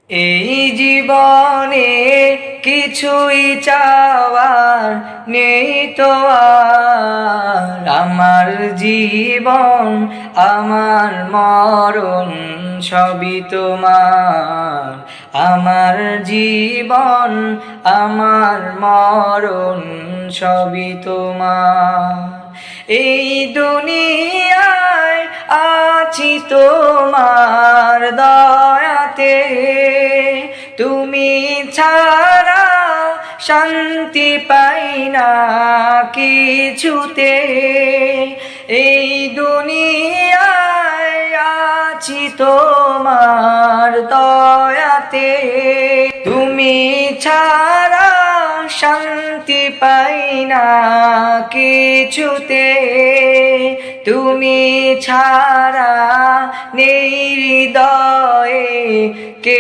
এই জীবনে কিছুই চাওয়ার নেই তো আর, আমার জীবন আমার মরণ সবই তোমার। আমার জীবন আমার মরণ সবই তোমার। এই দুনিয়ায় আছি তোমার দয়াতে, তুমি ছাড়া শান্তি পাই না কিছুতে। এই দুনিয়ায় আছি তোমার দয়াতে, তুমি ছাড়া শান্তি পাই না কিছুতে। তুমি ছাড়া নেই হৃদয়ে কেউ।